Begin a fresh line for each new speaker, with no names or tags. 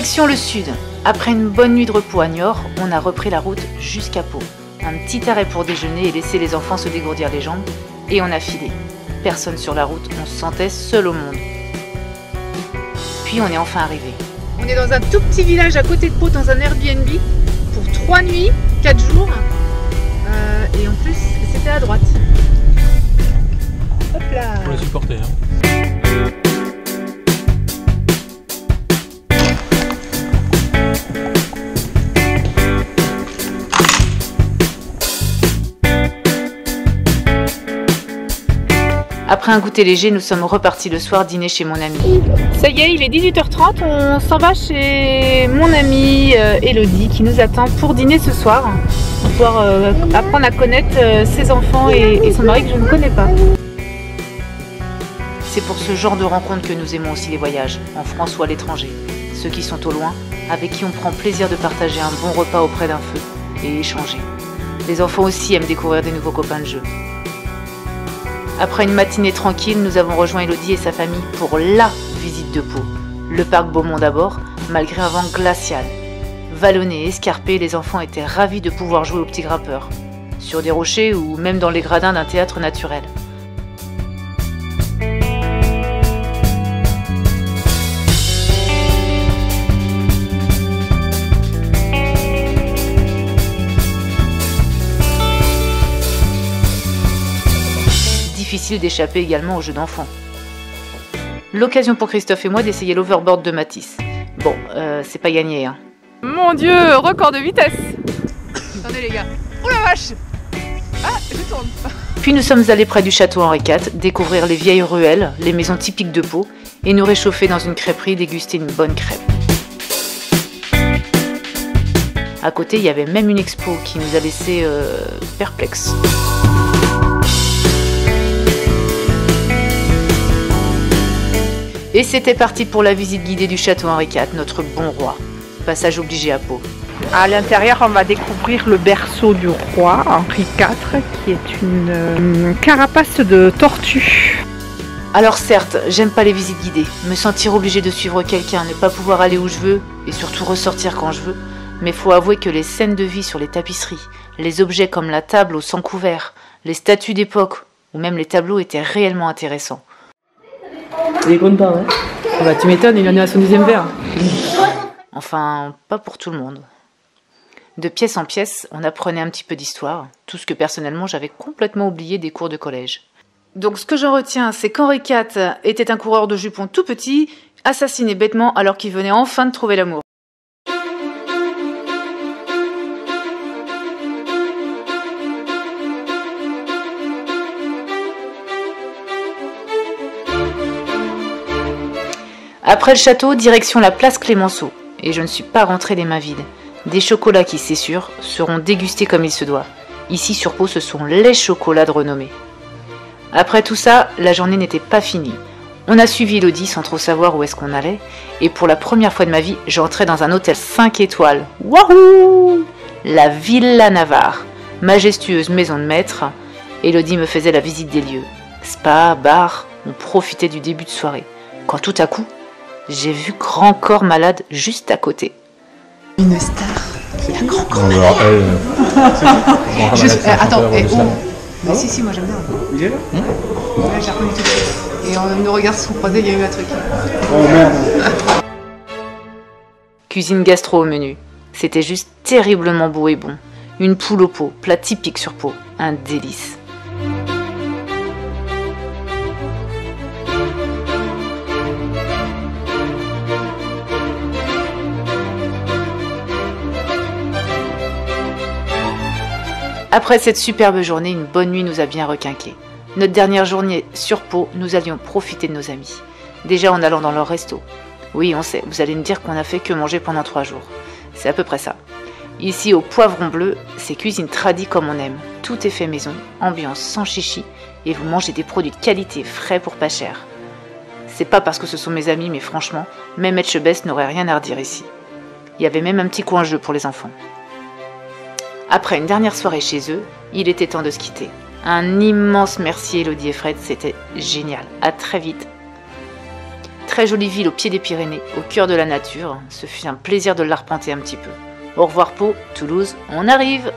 Direction le sud. Après une bonne nuit de repos à Niort, on a repris la route jusqu'à Pau. Un petit arrêt pour déjeuner et laisser les enfants se dégourdir les jambes. Et on a filé. Personne sur la route, on se sentait seul au monde. Puis on est enfin arrivé. On est dans un tout petit village à côté de Pau, dans un Airbnb, pour 3 nuits, 4 jours. Et en plus, c'était à droite. Hop là.
Pour les supporter.
Après un goûter léger, nous sommes repartis le soir dîner chez mon ami. Ça y est, il est 18h30, on s'en va chez mon amie Elodie qui nous attend pour dîner ce soir. Pour pouvoir apprendre à connaître ses enfants et son mari que je ne connais pas. C'est pour ce genre de rencontres que nous aimons aussi les voyages, en France ou à l'étranger. Ceux qui sont au loin, avec qui on prend plaisir de partager un bon repas auprès d'un feu et échanger. Les enfants aussi aiment découvrir des nouveaux copains de jeu. Après une matinée tranquille, nous avons rejoint Elodie et sa famille pour LA visite de Pau. Le parc Beaumont d'abord, malgré un vent glacial. Vallonné, escarpé, les enfants étaient ravis de pouvoir jouer au petit grappeur, sur des rochers ou même dans les gradins d'un théâtre naturel. Difficile d'échapper également aux jeux d'enfants. L'occasion pour Christophe et moi d'essayer l'overboard de Matisse. Bon, c'est pas gagné, hein. Mon Dieu, record de vitesse. Attendez les gars. Oh la vache. Ah, je tourne. Puis nous sommes allés près du château Henri IV, découvrir les vieilles ruelles, les maisons typiques de Pau, et nous réchauffer dans une crêperie, déguster une bonne crêpe. À côté, il y avait même une expo qui nous a laissé perplexes. Et c'était parti pour la visite guidée du château Henri IV, notre bon roi. Passage obligé à Pau.
À l'intérieur, on va découvrir le berceau du roi Henri IV, qui est une carapace de tortue.
Alors certes, j'aime pas les visites guidées, me sentir obligée de suivre quelqu'un, ne pas pouvoir aller où je veux, et surtout ressortir quand je veux, mais faut avouer que les scènes de vie sur les tapisseries, les objets comme la table au sang couvert, les statues d'époque, ou même les tableaux étaient réellement intéressants.
Il est content, hein?
Ah bah tu m'étonnes, il en est à son 10e verre. Enfin, pas pour tout le monde. De pièce en pièce, on apprenait un petit peu d'histoire, tout ce que personnellement j'avais complètement oublié des cours de collège. Donc ce que j'en retiens, c'est qu'Henri IV était un coureur de jupons tout petit, assassiné bêtement alors qu'il venait enfin de trouver l'amour. Après le château, direction la place Clémenceau. Et je ne suis pas rentrée les mains vides. Des chocolats qui, c'est sûr, seront dégustés comme il se doit. Ici sur Pau, ce sont les chocolats de renommée. Après tout ça, la journée n'était pas finie. On a suivi Elodie sans trop savoir où est-ce qu'on allait. Et pour la première fois de ma vie, j'entrais dans un hôtel 5 étoiles. Wouhou! La Villa Navarre. Majestueuse maison de maître. Elodie me faisait la visite des lieux. Spa, bar, on profitait du début de soirée. Quand tout à coup, j'ai vu Grand Corps Malade juste à côté.
Une star. La Grand Corps
Malade.
Attends, mais si, moi j'aime bien.
Il est là?
Ouais, j'ai reconnu tout de suite. Et nos regards se sont croisés, il y a eu un truc.
Oh merde.
Cuisine gastro au menu. C'était juste terriblement beau et bon. Une poule au pot, plat typique sur Pau. Un délice. Après cette superbe journée, une bonne nuit nous a bien requinqués. Notre dernière journée sur Pau, nous allions profiter de nos amis. Déjà en allant dans leur resto. Oui, on sait, vous allez me dire qu'on a fait que manger pendant 3 jours. C'est à peu près ça. Ici, au Poivron Bleu, c'est cuisine tradie comme on aime. Tout est fait maison, ambiance sans chichi, et vous mangez des produits de qualité, frais pour pas cher. C'est pas parce que ce sont mes amis, mais franchement, même Etchebest n'aurait rien à redire ici. Il y avait même un petit coin jeu pour les enfants. Après une dernière soirée chez eux, il était temps de se quitter. Un immense merci Elodie et Fred, c'était génial. À très vite. très jolie ville au pied des Pyrénées, au cœur de la nature. Ce fut un plaisir de l'arpenter un petit peu. Au revoir Pau, Toulouse, on arrive!